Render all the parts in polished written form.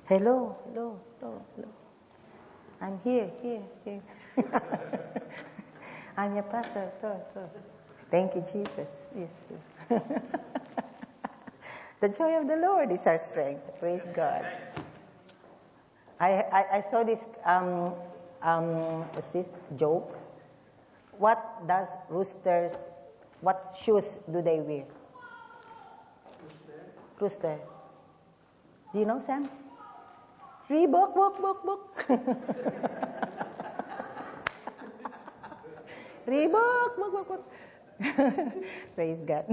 Hello, hello, hello, hello. I'm here. I'm your pastor. So. Thank you, Jesus. Yes. The joy of the Lord is our strength. Praise God. I saw this, what's this, joke? What does roosters, what shoes do they wear? Rooster. Do you know, Sam? Reebok, book. Reebok, book. Praise God.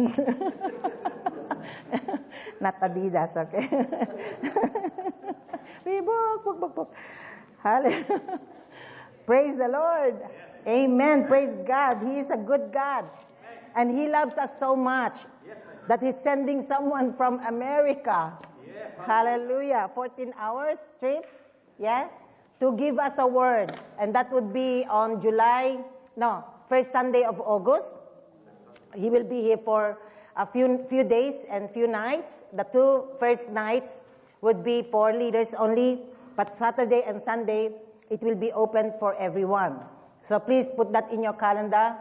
Not Adidas, okay? Reebok, book. Hallelujah. Praise the Lord. Yes. Amen. Praise God. He is a good God. And He loves us so much that He's sending someone from America. Yes. Hallelujah. 14 hours trip. Yeah. To give us a word. And that would be on first Sunday of August. He will be here for a few days and few nights. The 2 first nights would be for leaders only. But Saturday and Sunday, it will be open for everyone. So please put that in your calendar.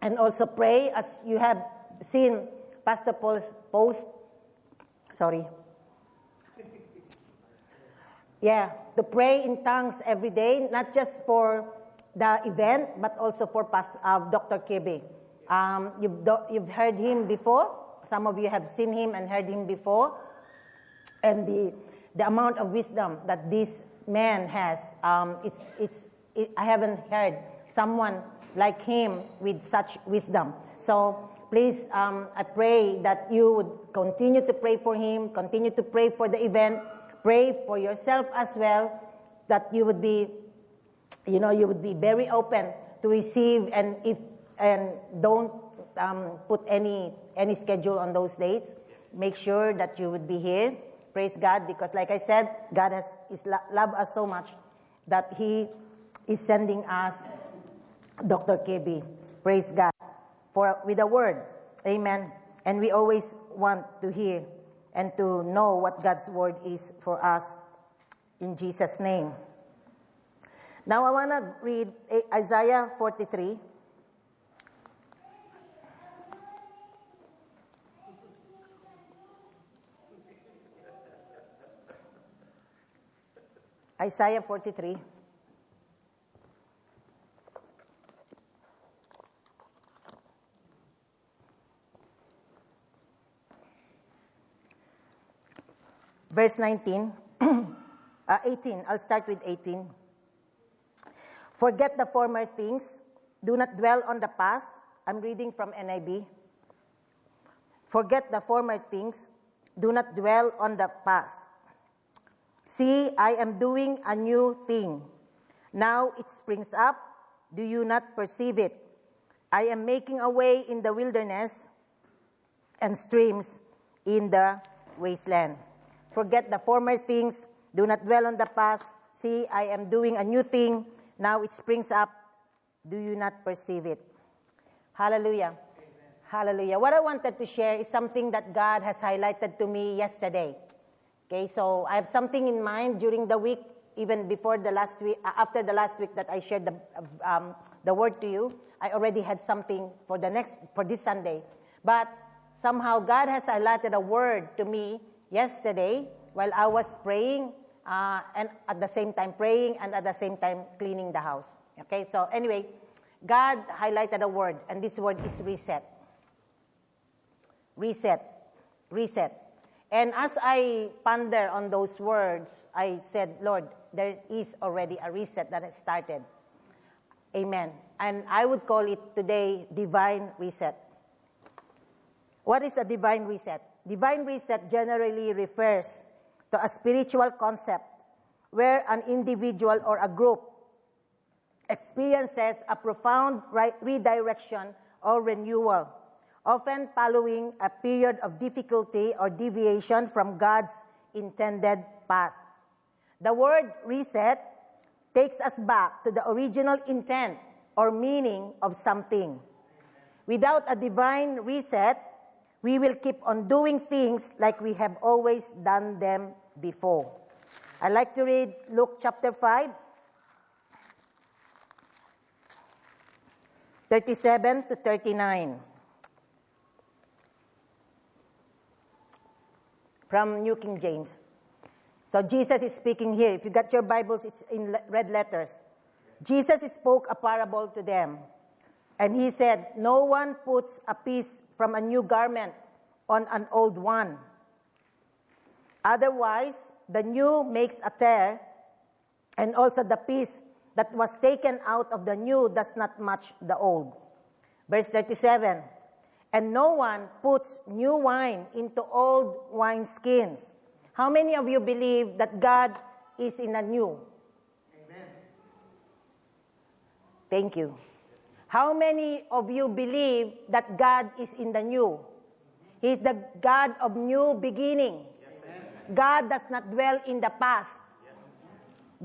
And also pray as you have seen Pastor Paul's post. Sorry. Yeah, to pray in tongues every day, not just for the event, but also for Dr. Kebe. You've heard him before. Some of you have seen him and heard him before. And the amount of wisdom that this man has, I haven't heard someone like him with such wisdom. So please, I pray that you would continue to pray for him, continue to pray for the event, pray for yourself as well, that you would be, you would be very open to receive, and don't put any schedule on those dates. Make sure that you would be here. Praise God, because like I said, God love us so much that He is sending us Dr. KB. Praise God with a word. Amen. And we always want to hear and to know what God's word is for us in Jesus' name. Now I want to read Isaiah 43. Isaiah 43. Verse 19, 18, I'll start with 18. Forget the former things, do not dwell on the past. I'm reading from NIV. Forget the former things, do not dwell on the past. See, I am doing a new thing. Now it springs up, do you not perceive it? I am making a way in the wilderness and streams in the wasteland. Forget the former things, do not dwell on the past. See, I am doing a new thing. Now it springs up, do you not perceive it? Hallelujah. Amen. Hallelujah. What I wanted to share is something that God has highlighted to me yesterday. Okay, so I have something in mind during the week, even before the last week, after the last week that I shared the word to you. I already had something for this Sunday. But somehow God has highlighted a word to me yesterday while I was praying, and at the same time praying and at the same time cleaning the house. Okay, so anyway, God highlighted a word, and this word is reset. Reset. And as I ponder on those words, I said, Lord, there is already a reset that has started. Amen. And I would call it today divine reset. What is a divine reset? Divine reset generally refers to a spiritual concept where an individual or a group experiences a profound redirection or renewal, often following a period of difficulty or deviation from God's intended path. The word reset takes us back to the original intent or meaning of something. Without a divine reset, we will keep on doing things like we have always done them before. I'd like to read Luke chapter 5, 37 to 39. From New King James. So Jesus is speaking here. If you got your Bibles, it's in red letters. Jesus spoke a parable to them. And he said, no one puts a piece from a new garment on an old one. Otherwise, the new makes a tear, and also the piece that was taken out of the new does not match the old. Verse 37, and no one puts new wine into old wineskins. How many of you believe that God is in a new? Amen. Thank you. How many of you believe that God is in the new? He is the God of new beginning. Yes. God does not dwell in the past. Yes.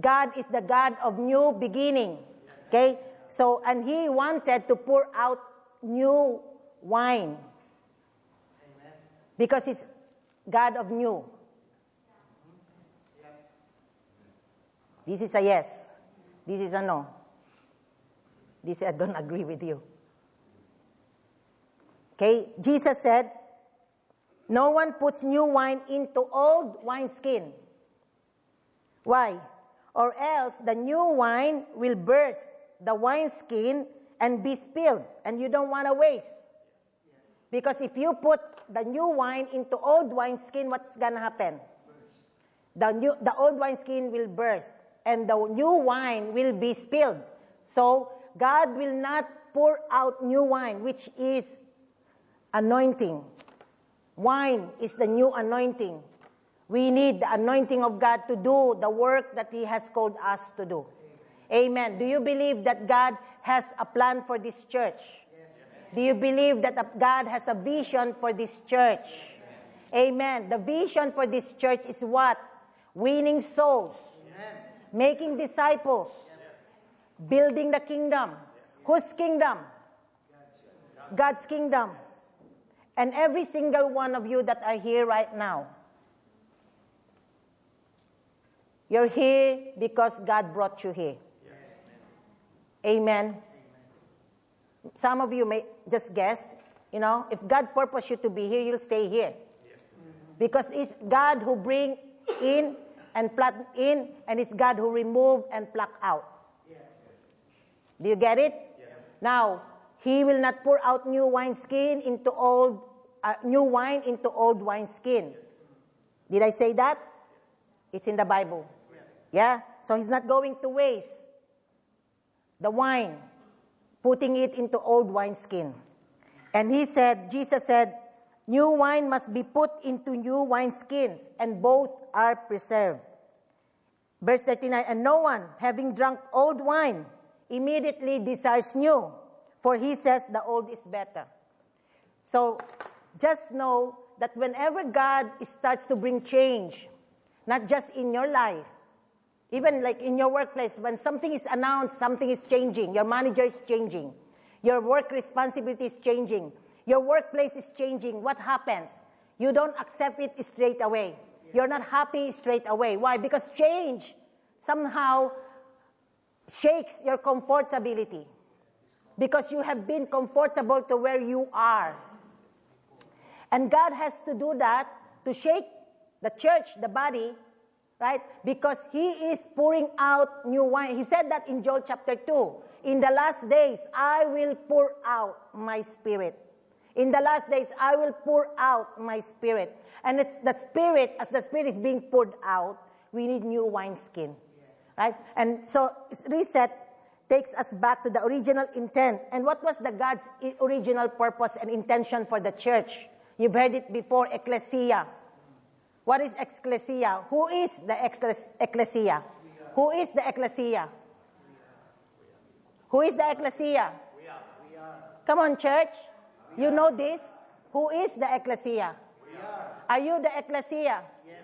God is the God of new beginning. Yes. Okay? So, and He wanted to pour out new wine. Amen. Because He's God of new. Yep. This is a yes. This is a no. This I don't agree with you. Okay? Jesus said, no one puts new wine into old wineskin. Why? Or else the new wine will burst the wineskin and be spilled, and you don't want to waste. Because if you put the new wine into old wineskin, what's going to happen? The old wineskin will burst, and the new wine will be spilled. So God will not pour out new wine, which is anointing. Wine is the new anointing. We need the anointing of God to do the work that He has called us to do. Amen. Do you believe that God has a plan for this church? Yes. Do you believe that God has a vision for this church? Yes. Amen. The vision for this church is what? Winning souls. Amen. Making disciples. Yes. Building the kingdom. Yes. Whose kingdom? God's kingdom. And every single one of you that are here right now, you're here because God brought you here. Yes. Amen. Some of you may just guess, if God purposed you to be here, you'll stay here. Yes. Because it's God who bring in and plant in, and it's God who remove and pluck out. Yes. Do you get it? Yes. Now, He will not pour out new wineskin into old, new wine into old wineskin. Yes. Did I say that? Yes. It's in the Bible. Yes. Yeah? So He's not going to waste the wine, putting it into old wineskin. And Jesus said, new wine must be put into new wineskins, and both are preserved. Verse 39, and no one, having drunk old wine, immediately desires new, for he says the old is better. So just know that whenever God starts to bring change, not just in your life, even like in your workplace, when something is announced, something is changing, your manager is changing, your work responsibility is changing, your workplace is changing, what happens? You don't accept it straight away. You're not happy straight away. Why? Because change somehow shakes your comfortability. Because you have been comfortable to where you are. And God has to do that to shake the church, the body, right? Because He is pouring out new wine. He said that in Joel chapter 2. In the last days, I will pour out my Spirit. In the last days, I will pour out my Spirit. And it's the Spirit, as the Spirit is being poured out, we need new wineskin. Right? And so reset takes us back to the original intent. And what was God's original purpose and intention for the church? You've heard it before, ecclesia. What is ecclesia? Who is the ecclesia? Who is the ecclesia? Who is the ecclesia? We are. Come on, church. You know this. Who is the ecclesia? We are you the ecclesia? Yes.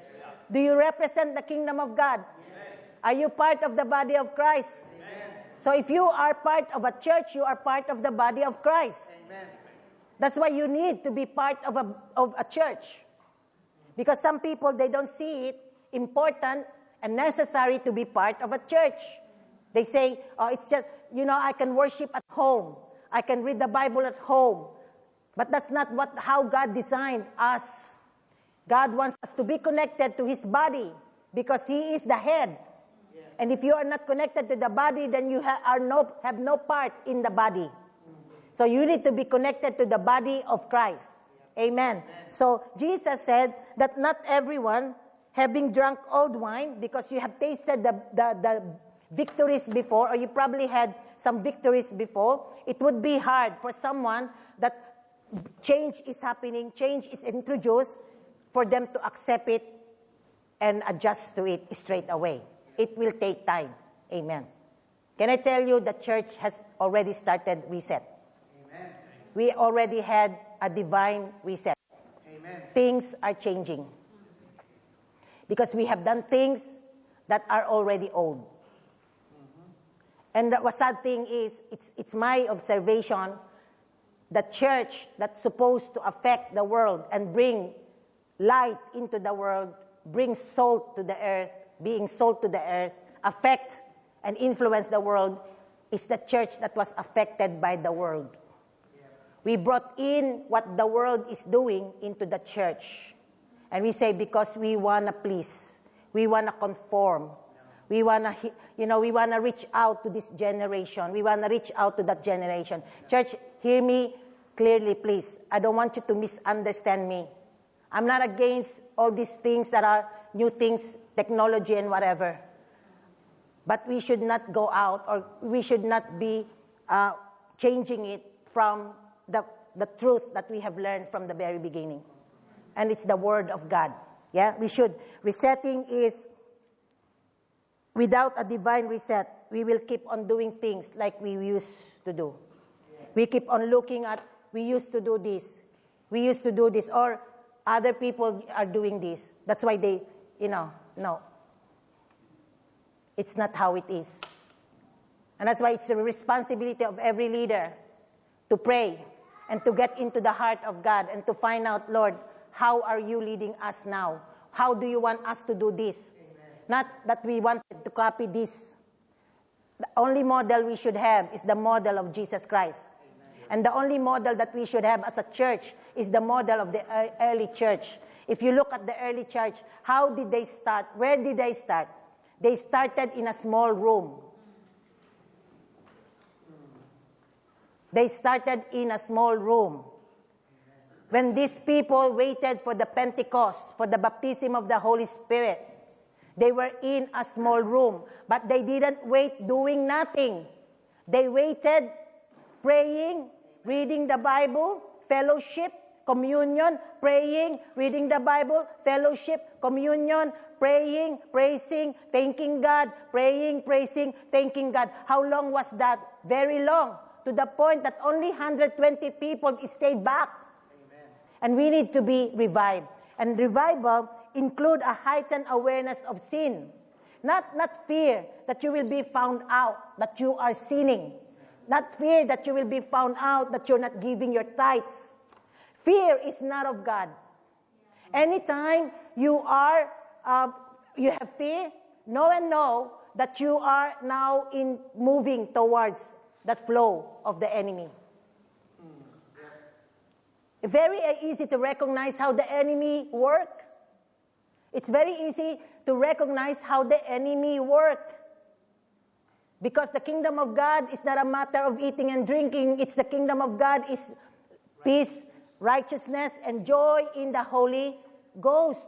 Do you represent the kingdom of God? Yes. Are you part of the body of Christ? Amen. So if you are part of a church, you are part of the body of Christ. Amen. That's why you need to be part of a church. Because some people, they don't see it important and necessary to be part of a church. They say, oh, it's just, I can worship at home. I can read the Bible at home. But that's not how God designed us. God wants us to be connected to His body because He is the head. Yeah. And if you are not connected to the body, then you have no part in the body. So you need to be connected to the body of Christ. Yeah. Amen. So Jesus said that not everyone having drunk old wine, because you have tasted the victories before, or you probably had some victories before, it would be hard for someone that change is happening, change is introduced, for them to accept it and adjust to it straight away. It will take time. Amen. Can I tell you the church has already started reset? Amen. We already had a divine reset. Amen. Things are changing. Because we have done things that are already old. And the sad thing is, it's my observation, the church that's supposed to affect the world and bring light into the world, bring salt to the earth, being salt to the earth, affect and influence the world, is the church that was affected by the world. Yeah. We brought in what the world is doing into the church. And we say because we want to please, we want to conform, we want to, we want to reach out to this generation, we want to reach out to that generation. Church, hear me clearly, please. I don't want you to misunderstand me. I'm not against all these things that are new things, technology and whatever. But we should not go out, or we should not be changing it from the truth that we have learned from the very beginning. And it's the Word of God. Yeah, we should. Resetting is, without a divine reset, we will keep on doing things like we used to do. We keep on looking at, we used to do this, we used to do this, or other people are doing this. That's why they, no. It's not how it is. And that's why it's the responsibility of every leader to pray and to get into the heart of God and to find out, Lord, how are you leading us now? How do you want us to do this? Amen. Not that we want to copy this. The only model we should have is the model of Jesus Christ. Amen. And the only model that we should have as a church is the model of the early church. If you look at the early church, how did they start? Where did they start? They started in a small room. They started in a small room. When these people waited for the Pentecost, for the baptism of the Holy Spirit, they were in a small room, but they didn't wait doing nothing. They waited praying, reading the Bible, fellowship, communion, praying, reading the Bible, fellowship, communion, praying, praising, thanking God, praying, praising, thanking God. How long was that? Very long, to the point that only 120 people stayed back. Amen. And we need to be revived. And revival include a heightened awareness of sin. Not fear that you will be found out that you are sinning. Not fear that you will be found out that you're not giving your tithes. Fear is not of God. Anytime you are, you have fear, know that you are now moving towards that flow of the enemy. Very easy to recognize how the enemy works. It's very easy to recognize how the enemy works. Because the kingdom of God is not a matter of eating and drinking. It's the kingdom of God is peace, righteousness, and joy in the Holy Ghost.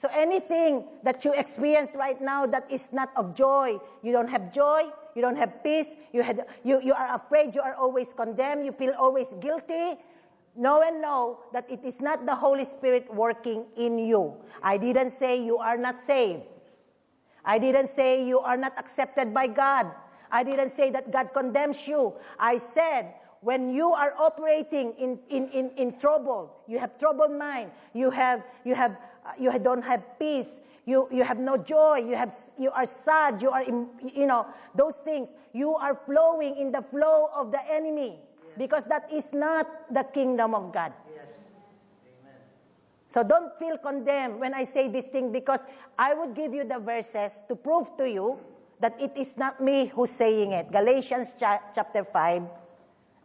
So anything that you experience right now that is not of joy, you don't have joy, you don't have peace, you are afraid, you are always condemned, you feel always guilty, know that it is not the Holy Spirit working in you. I didn't say you are not saved. I didn't say you are not accepted by God. I didn't say that God condemns you. I said when you are operating in trouble, you have troubled mind, you don't have peace, you have no joy, you are sad, you are those things, you are flowing in the flow of the enemy. Yes. Because that is not the kingdom of God. Yes. Amen. So don't feel condemned when I say this thing, because I would give you the verses to prove to you that it is not me who's saying it. Galatians chapter 5,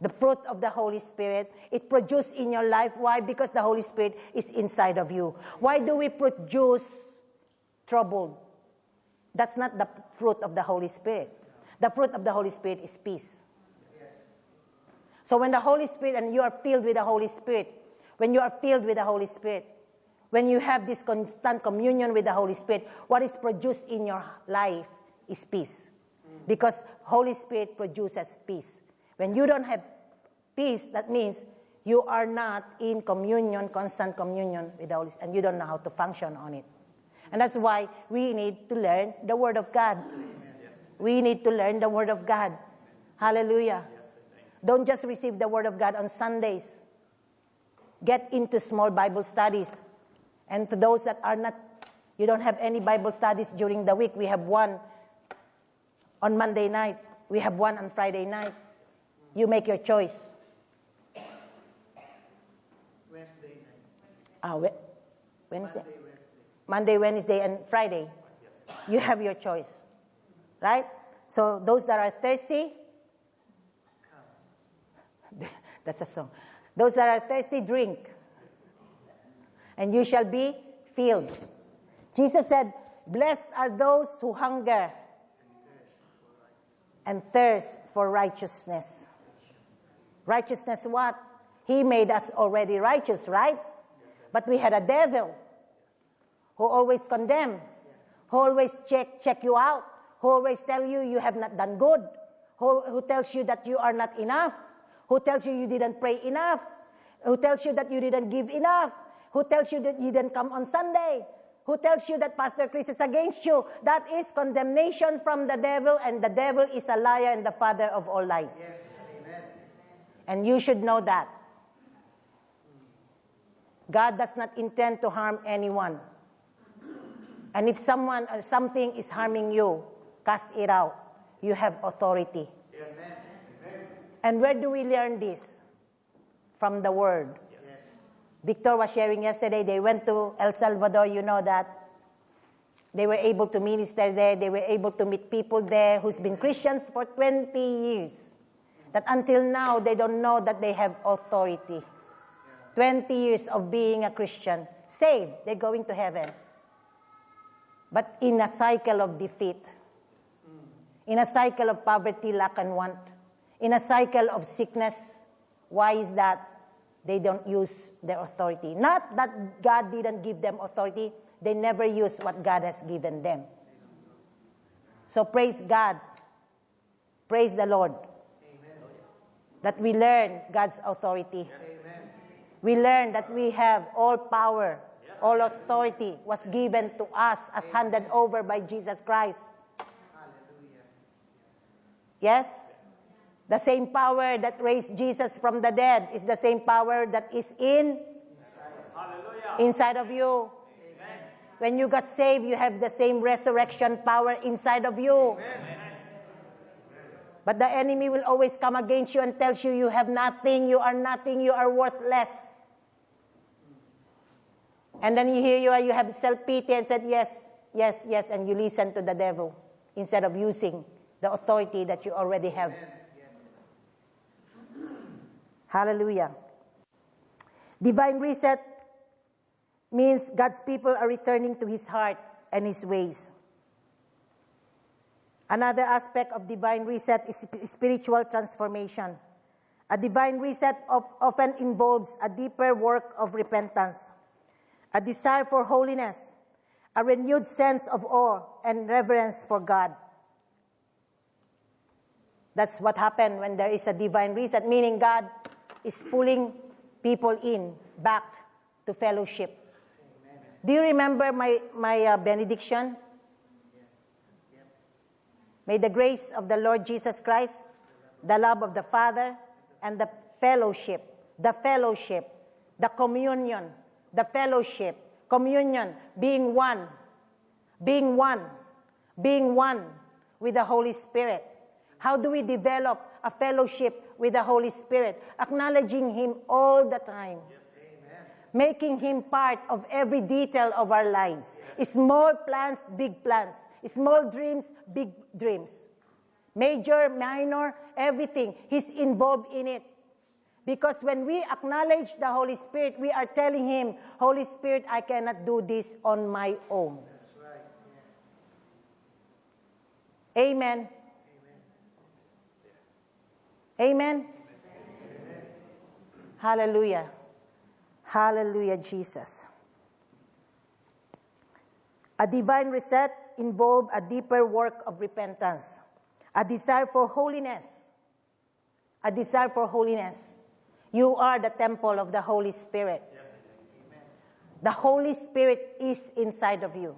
the fruit of the Holy Spirit, it produced in your life. Why? Because the Holy Spirit is inside of you. Why do we produce trouble? That's not the fruit of the Holy Spirit. The fruit of the Holy Spirit is peace. So when the Holy Spirit, and you are filled with the Holy Spirit, when you are filled with the Holy Spirit, when you have this constant communion with the Holy Spirit, what is produced in your life is peace. Because Holy Spirit produces peace. When you don't have peace, that means you are not in communion, constant communion with the Holy Spirit, and you don't know how to function on it. And that's why we need to learn the Word of God. We need to learn the Word of God. Hallelujah. Don't just receive the Word of God on Sundays. Get into small Bible studies. And to those that are not, you don't have any Bible studies during the week, we have one on Monday night. We have one on Friday night. You make your choice. Wednesday night. Wednesday? Monday, Wednesday, and Friday. You have your choice. Right? So those that are thirsty, that's a song. Those that are thirsty, drink. And you shall be filled. Jesus said, blessed are those who hunger and thirst for righteousness. Righteousness what? He made us already righteous, right? But we had a devil who always condemn, who always check you out, who always tell you you have not done good, who tells you that you are not enough, who tells you didn't pray enough, who tells you that you didn't give enough, who tells you that you didn't come on Sunday, who tells you that Pastor Chris is against you. That is condemnation from the devil, and the devil is a liar and the father of all lies. Yes. Amen. And you should know that. God does not intend to harm anyone. And if someone or something is harming you, cast it out. You have authority. Yes. Amen. And where do we learn this? From the Word. Yes. Victor was sharing yesterday, they went to El Salvador, you know that. They were able to minister there. They were able to meet people there who's been Christians for 20 years. That until now, they don't know that they have authority. 20 years of being a Christian. Saved, they're going to heaven. But in a cycle of defeat. In a cycle of poverty, lack, and want. In a cycle of sickness. Why is that? They don't use their authority. Not that God didn't give them authority. They never use what God has given them. So praise God. Praise the Lord. Amen. That we learn God's authority. Amen. We learn that we have all power, all authority was given to us as handed over by Jesus Christ. Hallelujah. Yes? The same power that raised Jesus from the dead is the same power that is inside of you. Amen. When you got saved, you have the same resurrection power inside of you. Amen. But the enemy will always come against you and tells you you have nothing, you are nothing, you are worthless. And then you have self-pity and said, yes, yes, yes, and you listen to the devil instead of using the authority that you already have. Hallelujah. Divine reset means God's people are returning to His heart and His ways. Another aspect of divine reset is spiritual transformation. A divine reset often involves a deeper work of repentance, a desire for holiness, a renewed sense of awe and reverence for God. That's what happened when there is a divine reset, meaning God is pulling people back to fellowship. Amen. Do you remember my benediction? May the grace of the Lord Jesus Christ, the love of the Father, and the fellowship, the communion, being one with the Holy Spirit. How do we develop a fellowship with the Holy Spirit? Acknowledging Him all the time. making Him part of every detail of our lives. Small plans, big plans. Small dreams, big dreams. Major, minor, everything. He's involved in it. Because when we acknowledge the Holy Spirit, we are telling Him, Holy Spirit, I cannot do this on my own. That's right. Amen. Amen. Hallelujah. Hallelujah, Jesus. A divine reset involved a deeper work of repentance, a desire for holiness. A desire for holiness. You are the temple of the Holy Spirit. The Holy Spirit is inside of you.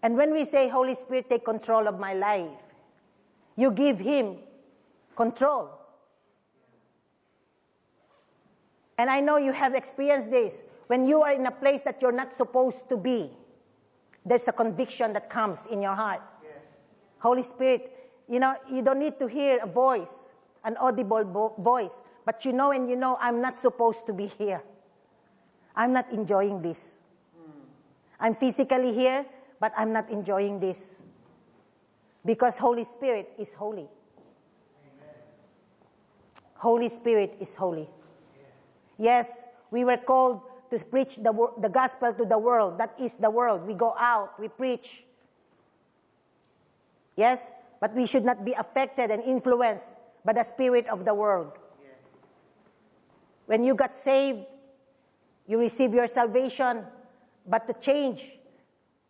And when we say, Holy Spirit, take control of my life, you give Him control. And I know you have experienced this. When you are in a place that you're not supposed to be, there's a conviction that comes in your heart. Yes. Holy Spirit, you don't need to hear a voice, an audible voice, but you know and you know I'm not supposed to be here. I'm not enjoying this. I'm physically here, but I'm not enjoying this. Because Holy Spirit is holy. Amen. Holy Spirit is holy. Yes, we were called to preach the gospel to the world. That is the world. We go out, we preach. Yes, but we should not be affected and influenced by the spirit of the world. Yes. When you got saved, you receive your salvation, but the change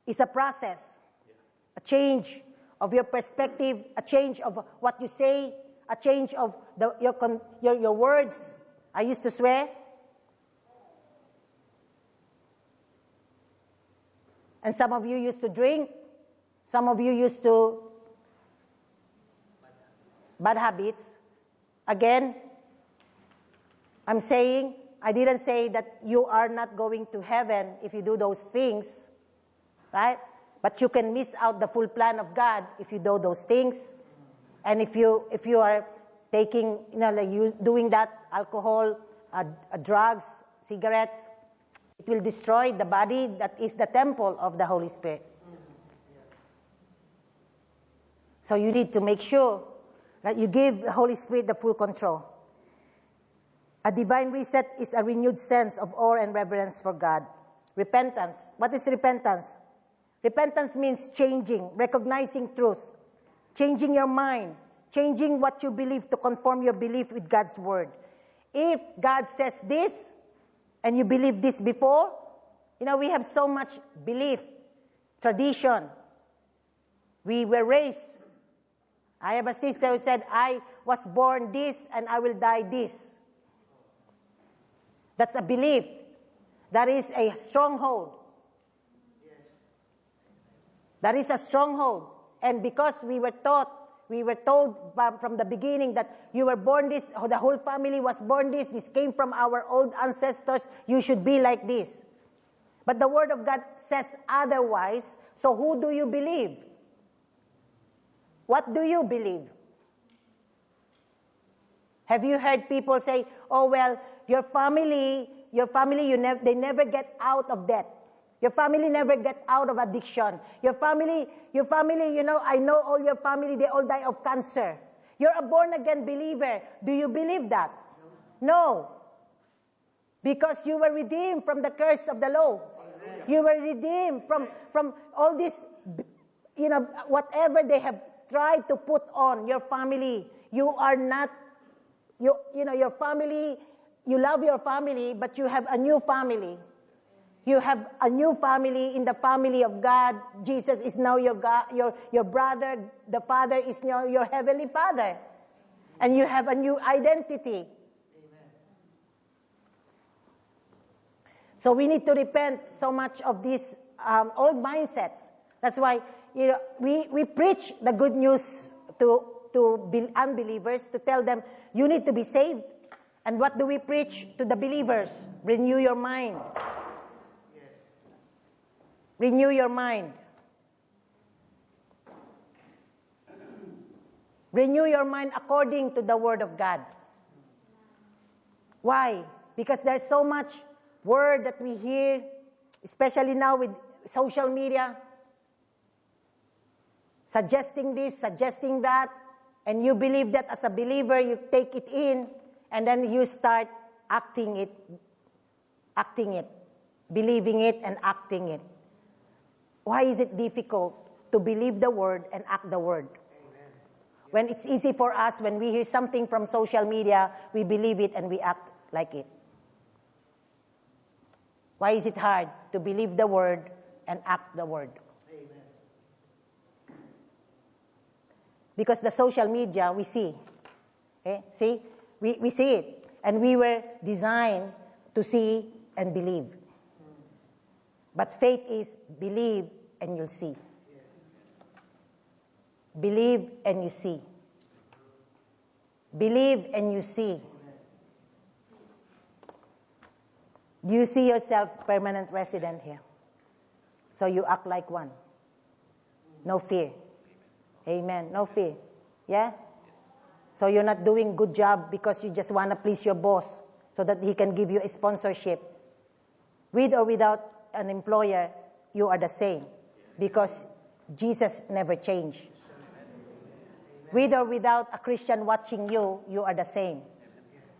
is a process. A change of your perspective, a change of what you say, a change of your words. I used to swear. And some of you used to drink. Some of you used to bad habits. Again, I'm saying, I didn't say that you are not going to heaven if you do those things, right? But you can miss out the full plan of God if you do those things. And if you are taking, like you doing that, alcohol, drugs, cigarettes, it will destroy the body that is the temple of the Holy Spirit. So you need to make sure that you give the Holy Spirit the full control. A divine reset is a renewed sense of awe and reverence for God. Repentance. What is repentance? Repentance means changing, recognizing truth, changing your mind, changing what you believe to conform your belief with God's word. If God says this, and you believe this before, we have so much belief, tradition. We were raised. I have a sister who said, I was born this and I will die this. That's a belief. That is a stronghold. Yes. That is a stronghold. And because we were told from the beginning that you were born this, the whole family was born this came from our old ancestors, you should be like this. But the Word of God says otherwise, so who do you believe? What do you believe? Have you heard people say, oh well, your family, they never get out of debt. Your family never get out of addiction. Your family, I know all your family, they all die of cancer. You're a born-again believer. Do you believe that? No. Because you were redeemed from the curse of the law. Amen. You were redeemed from all this, whatever they have tried to put on your family. You are not, your family, you love your family, but you have a new family. You have a new family in the family of God. Jesus is now your God, your brother. The Father is now your heavenly Father. And you have a new identity. Amen. So we need to repent so much of these old mindsets. That's why we preach the good news to unbelievers, to tell them, you need to be saved. And what do we preach to the believers? Renew your mind. Renew your mind. Renew your mind according to the Word of God. Why? Because there's so much word that we hear, especially now with social media, suggesting this, suggesting that, and you believe that as a believer, you take it in, and then you start acting it, believing it and acting it. Why is it difficult to believe the word and act the word? Amen. When it's easy for us, when we hear something from social media, we believe it and we act like it. Why is it hard to believe the word and act the word? Amen. Because the social media, we see. Okay? See? We see it. And we were designed to see and believe. But faith is believe and you'll see. Believe and you see. Believe and you see. Do you see yourself permanent resident here? So you act like one. No fear. Amen. No fear. Yeah? So you're not doing good job because you just want to please your boss so that he can give you a sponsorship. With or without an employer, you are the same because Jesus never changed. With or without a Christian watching you, you are the same.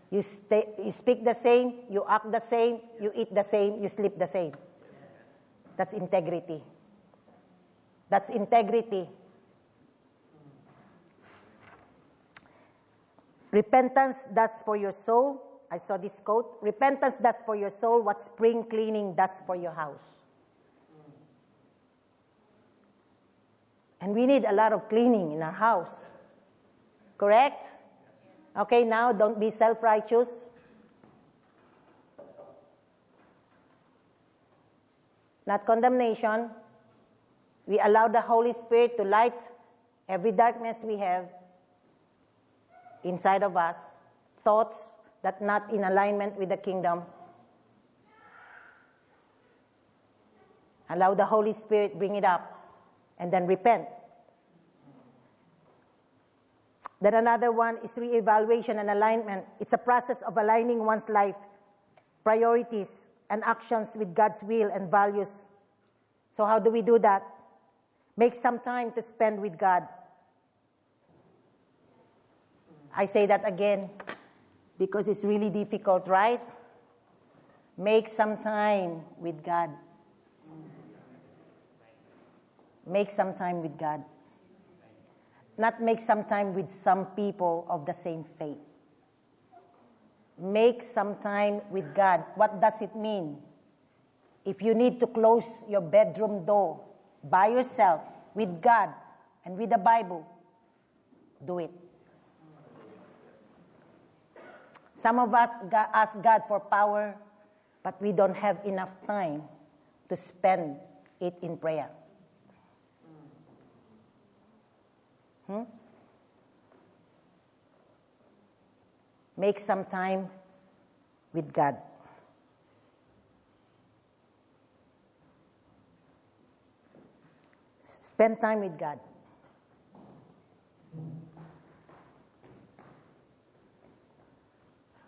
You speak the same, you act the same, you eat the same, you sleep the same. That's integrity. That's integrity. Repentance does for your soul. I saw this quote. Repentance does for your soul what spring cleaning does for your house. And we need a lot of cleaning in our house. Correct? Okay, now don't be self-righteous. Not condemnation. We allow the Holy Spirit to light every darkness we have inside of us, thoughts that not in alignment with the kingdom. Allow the Holy Spirit bring it up and then repent. Then another one is reevaluation and alignment. It's a process of aligning one's life, priorities, and actions with God's will and values. So how do we do that? Make some time to spend with God. I say that again because it's really difficult, right? Make some time with God. Make some time with God. Not make some time with some people of the same faith. Make some time with God. What does it mean? If you need to close your bedroom door by yourself with God and with the Bible, do it. Some of us ask God for power, but we don't have enough time to spend it in prayer. Make some time with God. Spend time with God.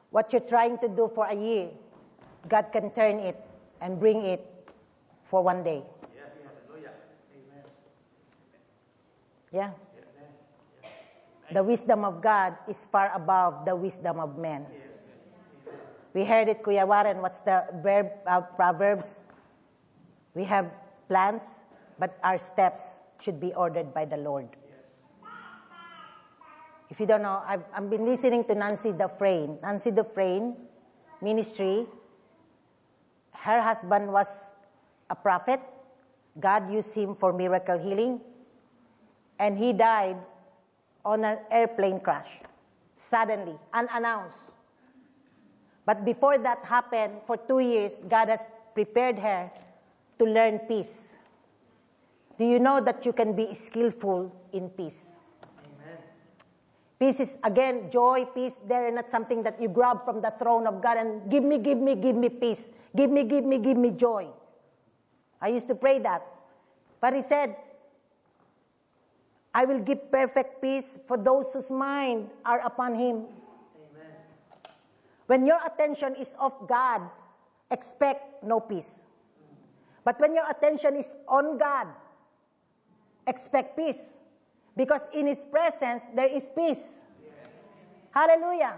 What you're trying to do for a year, God can turn it and bring it for one day. Yes. Hallelujah. Amen. Yeah? The wisdom of God is far above the wisdom of men. Yes. We heard it, Kuya Warren. What's the verb? Proverbs. We have plans, but our steps should be ordered by the Lord. Yes. If you don't know, I've been listening to Nancy Dufresne. Nancy Dufresne ministry. Her husband was a prophet. God used him for miracle healing. And he died on an airplane crash, suddenly, unannounced. But before that happened, for 2 years, God has prepared her to learn peace. Do you know that you can be skillful in peace? Amen. Peace is, again, joy, peace. They're not something that you grab from the throne of God and give me peace. Give me joy. I used to pray that. But he said, I will give perfect peace for those whose mind are upon him. Amen. When your attention is off God expect no peace. But when your attention is on God, expect peace. Because in His presence, there is peace. Hallelujah.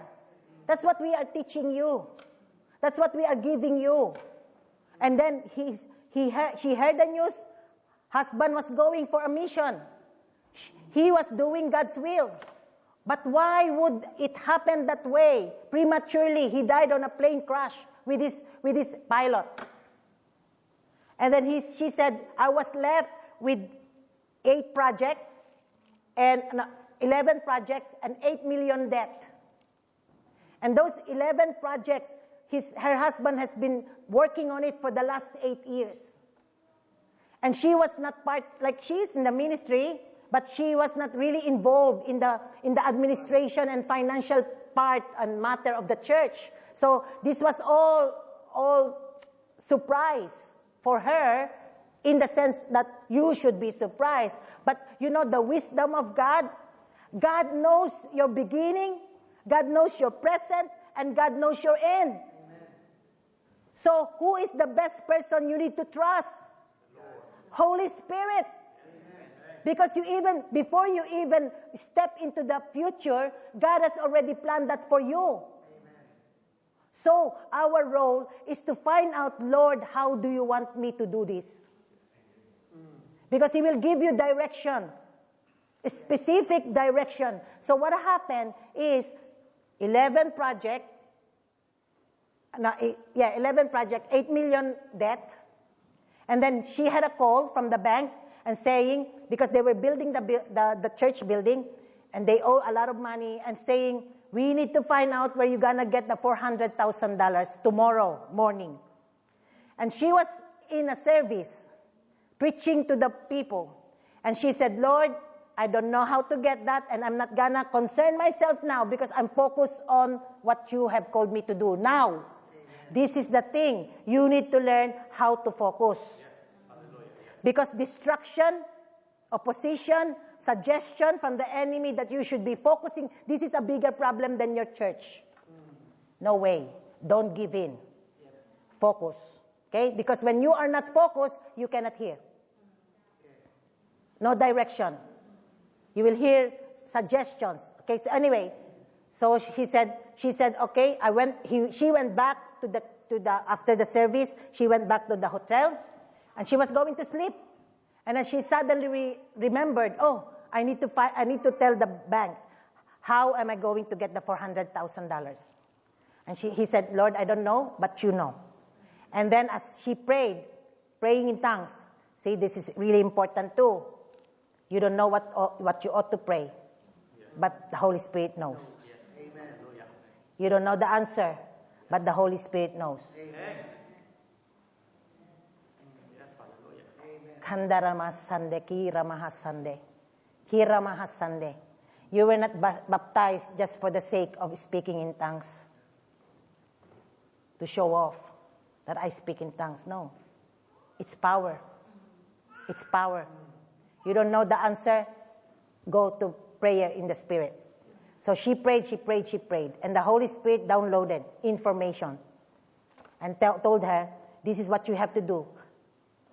That's what we are teaching you. That's what we are giving you. And then she heard the news. Husband was going for a mission. He was doing God's will. But why would it happen that way? Prematurely, he died on a plane crash with his pilot. And then she said, I was left with 11 projects and 8 million debt. And those 11 projects, her husband has been working on it for the last 8 years. And she was not she's in the ministry, but she was not really involved in the administration and financial part and matter of the church. So this was all surprise for her, in the sense that you should be surprised. But you know the wisdom of God. God knows your beginning, God knows your present, and God knows your end. Amen. So who is the best person you need to trust? Holy Spirit. Amen. Because before you even step into the future, God has already planned that for you. Amen. So our role is to find out, Lord, how do you want me to do this? Because He will give you direction, a specific direction. So what happened is 11 project, 8 million debt. And then she had a call from the bank and saying, because they were building the church building, and they owe a lot of money, and saying, we need to find out where you're going to get the $400,000 tomorrow morning. And she was in a service, preaching to the people. And she said, Lord, I don't know how to get that, and I'm not going to concern myself now because I'm focused on what you have called me to do now. This is the thing. You need to learn how to focus. Because distraction, opposition, suggestion from the enemy that you should be focusing, this is a bigger problem than your church. No way. Don't give in. Focus. Okay? Because when you are not focused, you cannot hear. No direction. You will hear suggestions. Okay, so anyway, so she said, okay, she went back to the after the service, she went back to the hotel, and she was going to sleep. And then she suddenly remembered, oh, I need to tell the bank, how am I going to get the $400,000? And he said, Lord, I don't know, but you know. And then as she praying in tongues, see, this is really important too. You don't know what you ought to pray, but the Holy Spirit knows. Yes. Amen. You don't know the answer, but the Holy Spirit knows. Amen. Yes, hallelujah. Kandaramahasande, kiramahasande, hiramahasande. You were not baptized just for the sake of speaking in tongues, to show off that I speak in tongues. No. It's power. It's power. You don't know the answer? Go to prayer in the Spirit. So she prayed. And the Holy Spirit downloaded information and told her, this is what you have to do.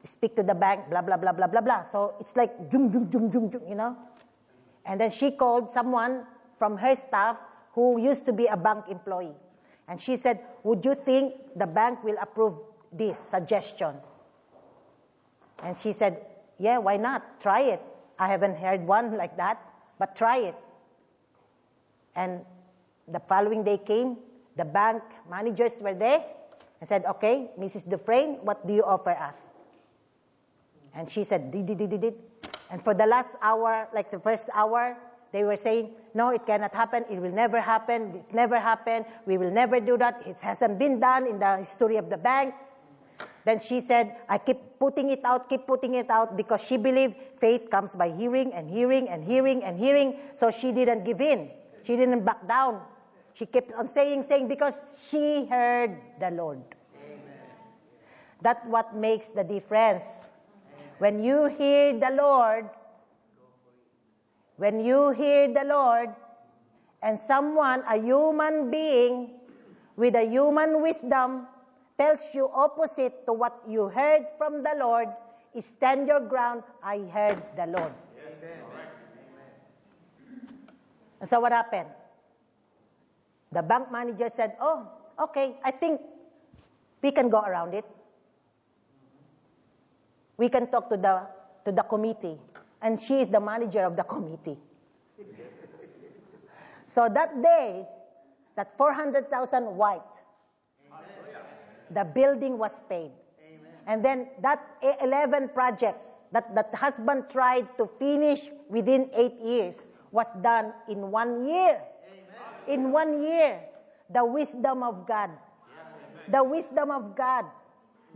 Speak to the bank, blah, blah, blah, blah, blah, blah. So it's like, zoom, zoom, zoom, zoom, zoom, you know. And then she called someone from her staff who used to be a bank employee. And she said, would you think the bank will approve this suggestion? And she said, yeah, why not? Try it. I haven't heard one like that, but try it. And the following day came, the bank managers were there and said, okay, Mrs. Dufresne, what do you offer us? And she said, did. And for the last hour, like the first hour, they were saying, no, it cannot happen. It will never happen. It's never happened. We will never do that. It hasn't been done in the history of the bank. Then she said, I keep putting it out, because she believed faith comes by hearing and hearing and hearing and hearing. So she didn't give in. She didn't back down. She kept on saying, because she heard the Lord. Amen. That's what makes the difference. Amen. When you hear the Lord, and someone, a human being with a human wisdom, tells you opposite to what you heard from the Lord, stand your ground, I heard the Lord. And so what happened? The bank manager said, oh, okay, I think we can go around it. We can talk to the committee. And she is the manager of the committee. So that day, that 400,000 white, the building was paid. Amen. And then that 11 projects that the husband tried to finish within 8 years was done in 1 year. Amen. In 1 year, the wisdom of God. Yes. The wisdom of God.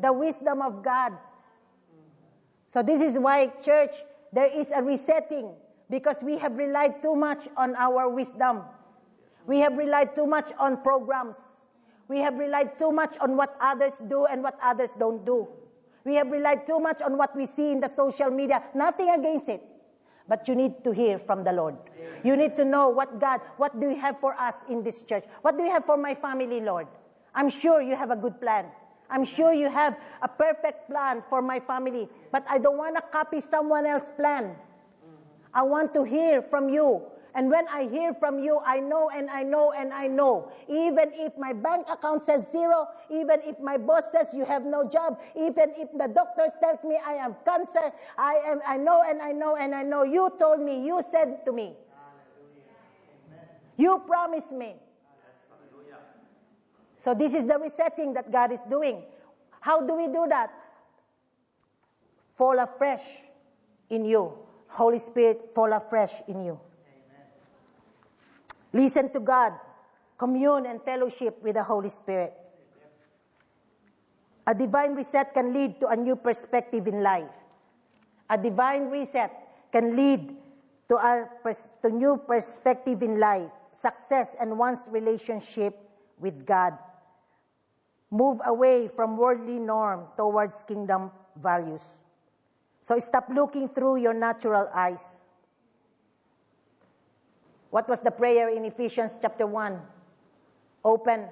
The wisdom of God. So this is why, church, there is a resetting because we have relied too much on our wisdom. We have relied too much on programs. We have relied too much on what others do and what others don't do. We have relied too much on what we see in the social media. Nothing against it. But you need to hear from the Lord. You need to know what do you have for us in this church? What do you have for my family, Lord? I'm sure you have a good plan. I'm sure you have a perfect plan for my family. But I don't want to copy someone else's plan. I want to hear from you. And when I hear from you, I know and I know and I know. Even if my bank account says 0, even if my boss says you have no job, even if the doctor tells me I have cancer, I know and I know and I know. You told me, you said to me. You promised me. So this is the resetting that God is doing. How do we do that? Fall afresh in you. Holy Spirit, fall afresh in you. Listen to God. Commune and fellowship with the Holy Spirit. A divine reset can lead to a new perspective in life. A divine reset can lead to new perspective in life, success, and one's relationship with God. Move away from worldly norm towards kingdom values. So stop looking through your natural eyes. What was the prayer in Ephesians chapter 1? Open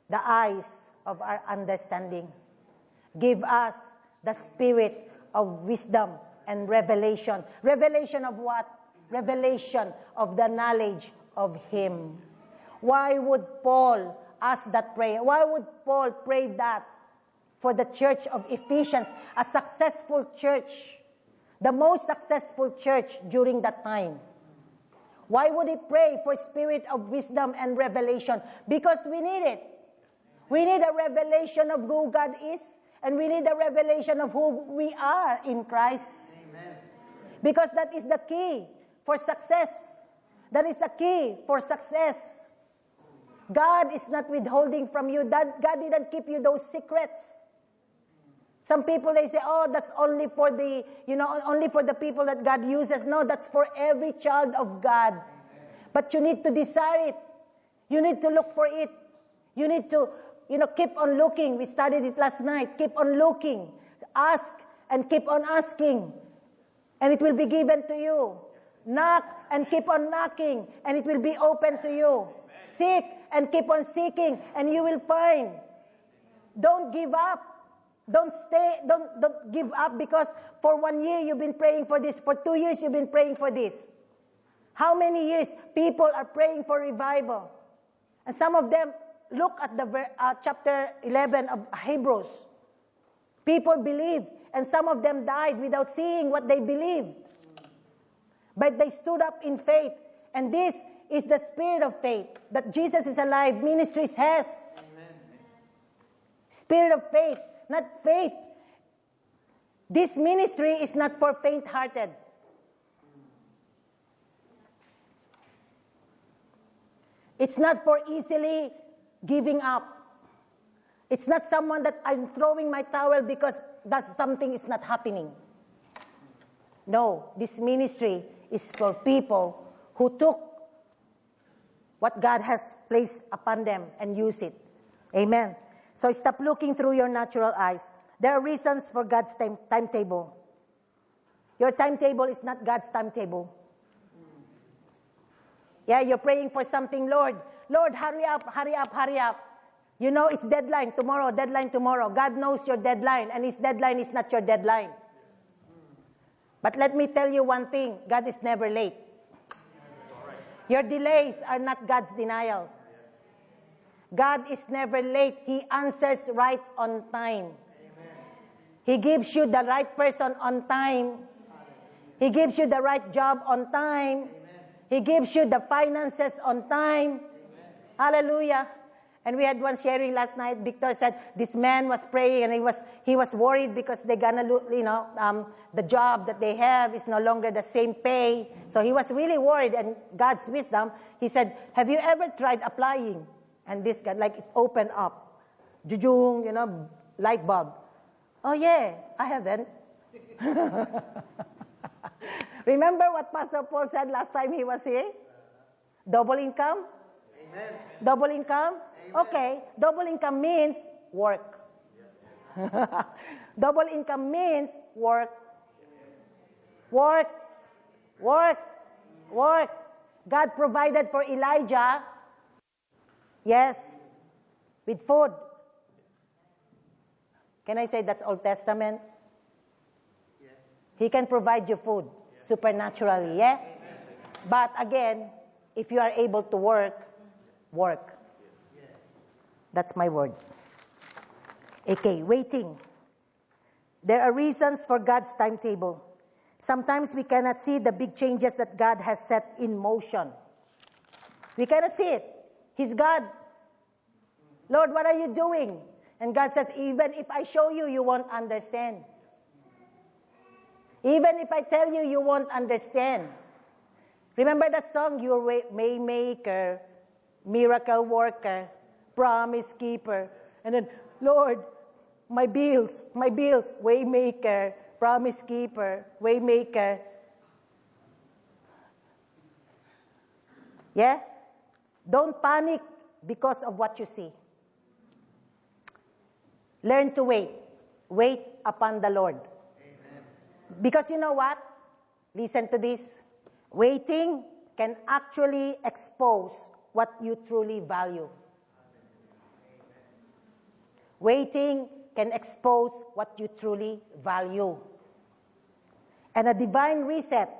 the eyes of our understanding. Give us the spirit of wisdom and revelation. Revelation of what? Revelation of the knowledge of Him. Why would Paul ask that prayer? Why would Paul pray that for the church of Ephesians, a successful church, the most successful church during that time? Why would he pray for spirit of wisdom and revelation? Because we need it. We need a revelation of who God is, and we need a revelation of who we are in Christ. Amen. Because that is the key for success. That is the key for success. God is not withholding from you. God didn't keep you those secrets. Some people, they say, oh, that's only for the, only for the people that God uses. No, that's for every child of God. Amen. But you need to desire it. You need to look for it. You need to, keep on looking. We studied it last night. Keep on looking. Ask and keep on asking. And it will be given to you. Knock and keep on knocking. And it will be open to you. Amen. Seek and keep on seeking. And you will find. Don't give up. Don't give up because for 1 year you've been praying for this. For 2 years you've been praying for this. How many years people are praying for revival? And some of them, look at the chapter 11 of Hebrews. People believed and some of them died without seeing what they believed. But they stood up in faith. And this is the spirit of faith that Jesus is alive. Ministries has. Amen. Spirit of faith. Not faith. This ministry is not for faint-hearted. It's not for easily giving up. It's not someone that I'm throwing my towel because that something is not happening. No, this ministry is for people who took what God has placed upon them and use it. Amen. So stop looking through your natural eyes. There are reasons for God's timetable. Your timetable is not God's timetable. Yeah, you're praying for something, Lord. Lord, hurry up, hurry up, hurry up. You know it's deadline tomorrow, deadline tomorrow. God knows your deadline, and His deadline is not your deadline. But let me tell you one thing, God is never late. Your delays are not God's denial. God is never late. He answers right on time. He gives you the right person on time. He gives you the right job on time. He gives you the finances on time. Hallelujah. And we had one sharing last night. Victor said this man was praying and he was worried because they're gonna the job that they have is no longer the same pay. So he was really worried, and God's wisdom, he said, have you ever tried applying? And this guy, like, it opened up. Jujung, light bulb. Oh yeah, I haven't. Remember what Pastor Paul said last time he was here? Double income? Amen. Double income? Amen. Okay, double income means work. Double income means work. Work. Work. Work. God provided for Elijah, yes, with food. Can I say that's Old Testament? Yeah. He can provide you food supernaturally, yeah? But again, if you are able to work, work. That's my word. Okay, waiting. There are reasons for God's timetable. Sometimes we cannot see the big changes that God has set in motion. We cannot see it. He's God. Lord, what are you doing? And God says, even if I show you, you won't understand. Even if I tell you, you won't understand. Remember that song, your Waymaker, Miracle Worker, Promise Keeper. And then, Lord, my bills, Waymaker, Promise Keeper, Waymaker. Yeah? Don't panic because of what you see. Learn to wait. Wait upon the Lord. Amen. Because you know what? Listen to this. Waiting can actually expose what you truly value. Waiting can expose what you truly value. And a divine reset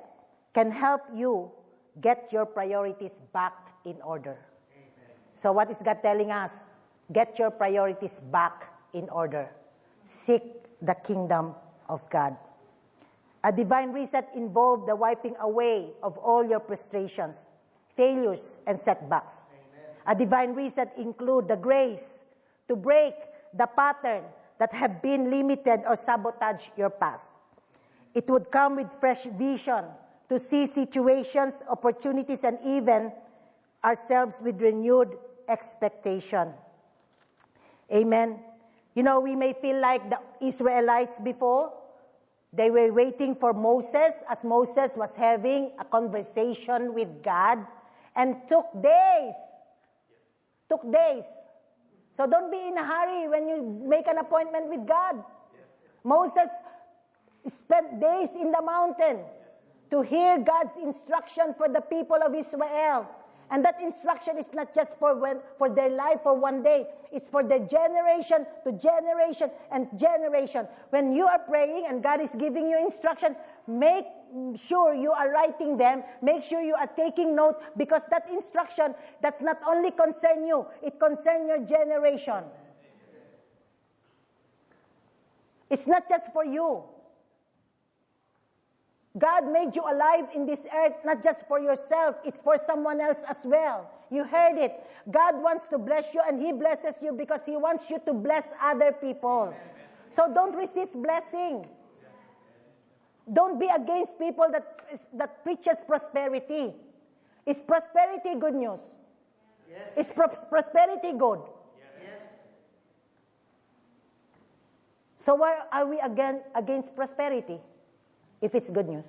can help you get your priorities back in order. Amen. So what is God telling us? Get your priorities back in order. Seek the kingdom of God. A divine reset involved the wiping away of all your frustrations, failures, and setbacks. Amen. A divine reset includes the grace to break the pattern that have been limited or sabotage your past. It would come with fresh vision to see situations, opportunities, and even ourselves with renewed expectation. Amen. We may feel like the Israelites before. They were waiting for Moses as Moses was having a conversation with God, and took days. Took days. So don't be in a hurry when you make an appointment with God. Moses spent days in the mountain to hear God's instruction for the people of Israel. And that instruction is not just for their life for one day. It's for the generation to generation and generation. When you are praying and God is giving you instruction, make sure you are writing them. Make sure you are taking note, because that instruction does not only concern you, it concerns your generation. It's not just for you. God made you alive in this earth, not just for yourself, it's for someone else as well. You heard it. God wants to bless you, and He blesses you because He wants you to bless other people. So don't resist blessing. Don't be against people that preaches prosperity. Is prosperity good news? Yes. Is prosperity good? Yes. So why are we against prosperity if it's good news?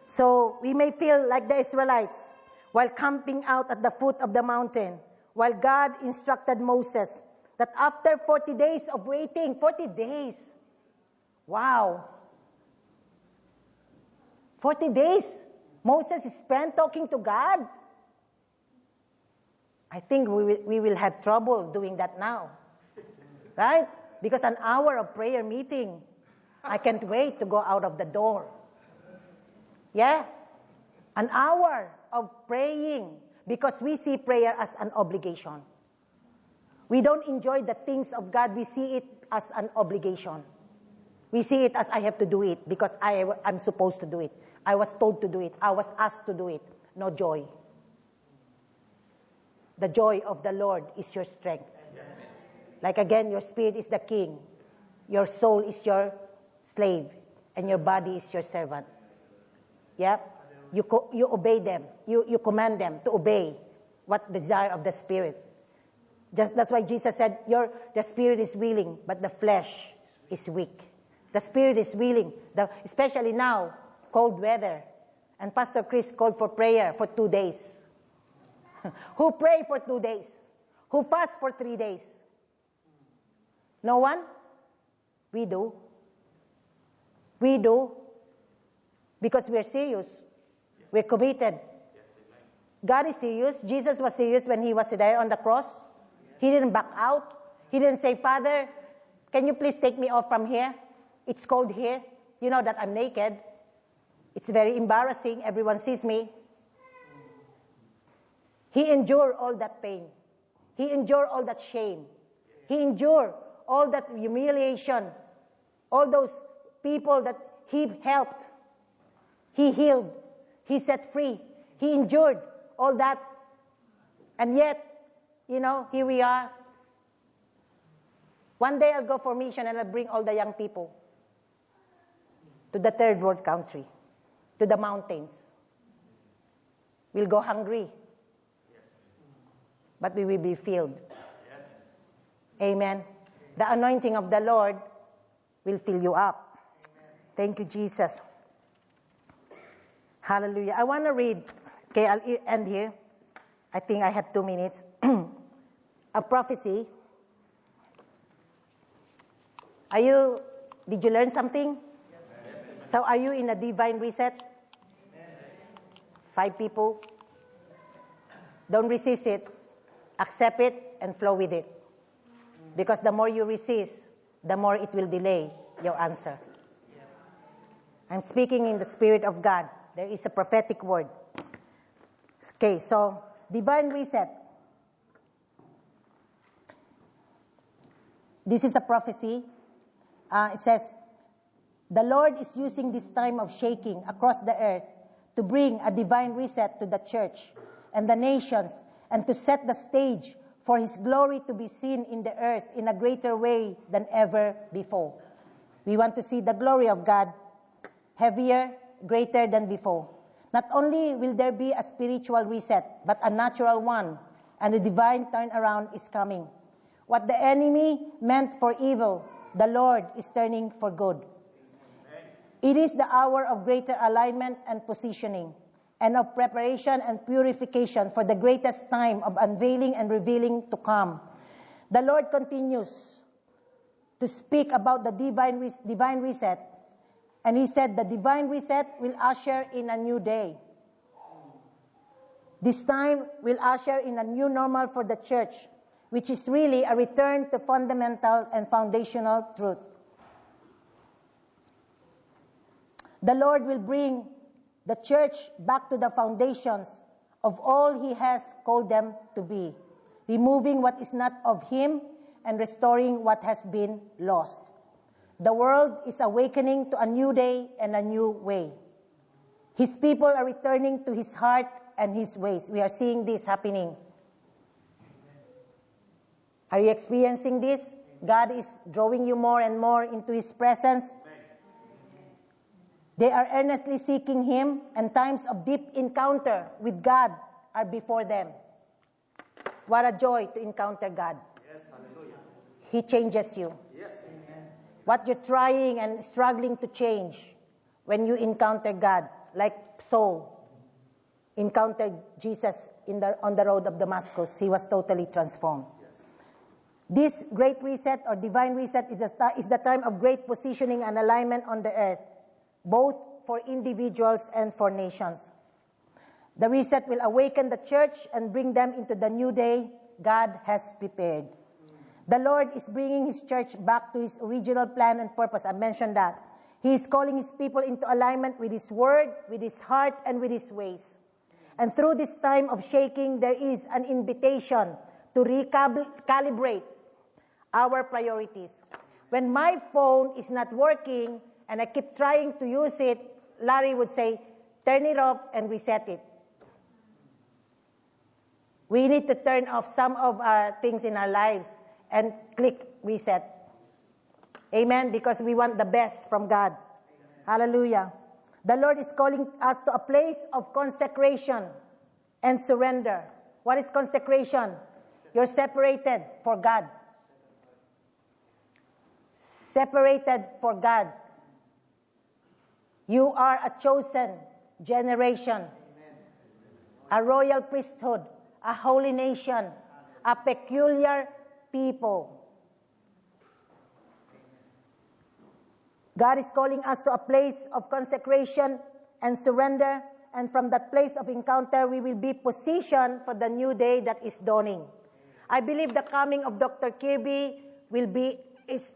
So we may feel like the Israelites while camping out at the foot of the mountain, while God instructed Moses that after 40 days of waiting, 40 days, wow, 40 days. Moses spent talking to God. I think we will have trouble doing that now. Right? Because an hour of prayer meeting, I can't wait to go out of the door. Yeah? An hour of praying, because we see prayer as an obligation. We don't enjoy the things of God. We see it as an obligation. We see it as I have to do it because I'm supposed to do it. I was told to do it. I was asked to do it. No joy. The joy of the Lord is your strength. Like again, your spirit is the king. Your soul is your slave. And your body is your servant. Yeah? You obey them. You command them to obey what the desire of the spirit. That's why Jesus said, the spirit is willing, but the flesh is weak. The spirit is willing, especially now, cold weather. And Pastor Chris called for prayer for 2 days. Who pray for 2 days? Who fast for 3 days? No one? We do. We do. Because we're serious. We're committed. God is serious. Jesus was serious when he was there on the cross. He didn't back out. He didn't say, Father, can you please take me off from here? It's cold here. You know that I'm naked. It's very embarrassing. Everyone sees me. He endured all that pain. He endured all that shame. He endured all that humiliation. All those people that he helped. He healed. He set free. He endured all that. And yet, here we are. One day I'll go for mission and I'll bring all the young people to the third world country, to the mountains. We'll go hungry, but we will be filled. Amen. The anointing of the Lord will fill you up. Thank you, Jesus. Hallelujah. I want to read. Okay, I'll end here. I think I have 2 minutes. A prophecy. Did you learn something? So are you in a divine reset? 5 people. Don't resist it. Accept it and flow with it. Because the more you resist, the more it will delay your answer. I'm speaking in the Spirit of God. There is a prophetic word. Okay, so divine reset. This is a prophecy. It says, the Lord is using this time of shaking across the earth to bring a divine reset to the church and the nations and to set the stage for His glory to be seen in the earth in a greater way than ever before. We want to see the glory of God heavier, greater than before. Not only will there be a spiritual reset, but a natural one, and a divine turnaround is coming. What the enemy meant for evil, the Lord is turning for good. It is the hour of greater alignment and positioning, and of preparation and purification for the greatest time of unveiling and revealing to come. The Lord continues to speak about the divine reset, and He said the divine reset will usher in a new day. This time will usher in a new normal for the church, which is really a return to fundamental and foundational truth. The Lord will bring the church back to the foundations of all He has called them to be, removing what is not of Him and restoring what has been lost. The world is awakening to a new day and a new way. His people are returning to His heart and His ways. We are seeing this happening. Are you experiencing this? God is drawing you more and more into His presence. They are earnestly seeking Him, and times of deep encounter with God are before them. What a joy to encounter God. Yes, hallelujah. He changes you. Yes, amen. What you're trying and struggling to change, when you encounter God, like Saul encountered Jesus on the road of Damascus, he was totally transformed. This great reset or divine reset is the time of great positioning and alignment on the earth, both for individuals and for nations. The reset will awaken the church and bring them into the new day God has prepared. The Lord is bringing His church back to His original plan and purpose. I mentioned that. He is calling His people into alignment with His word, with His heart, and with His ways. And through this time of shaking, there is an invitation to recalibrate our priorities. When my phone is not working and I keep trying to use it, Larry would say, turn it off and reset it. We need to turn off some of our things in our lives and click reset. Amen? Because we want the best from God. Hallelujah. The Lord is calling us to a place of consecration and surrender. What is consecration? You're separated for God. Separated for God. You are a chosen generation, a royal priesthood, a holy nation, a peculiar people. God is calling us to a place of consecration and surrender, and from that place of encounter, we will be positioned for the new day that is dawning. I believe the coming of Dr. Kirby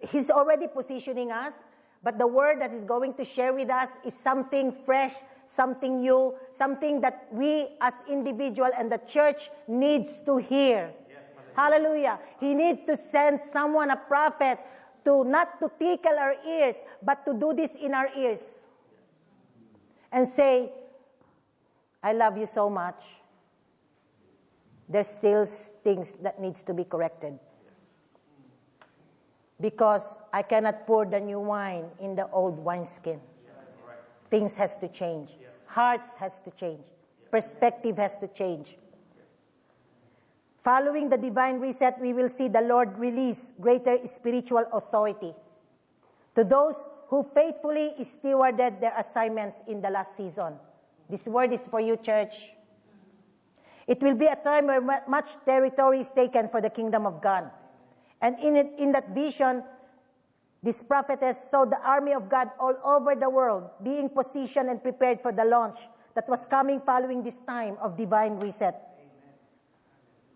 he's already positioning us, but the word that he's going to share with us is something fresh, something new, something that we as individual and the church needs to hear. Yes, hallelujah. He needs to send someone, a prophet, to not to tickle our ears, but to do this in our ears. And say, I love you so much. There's still things that needs to be corrected. Because I cannot pour the new wine in the old wineskin. Things has to change. Hearts has to change. Perspective has to change. Following the divine reset, we will see the Lord release greater spiritual authority to those who faithfully stewarded their assignments in the last season. This word is for you, church. It will be a time where much territory is taken for the kingdom of God. And in that vision, this prophetess saw the army of God all over the world being positioned and prepared for the launch that was coming following this time of divine reset. Amen.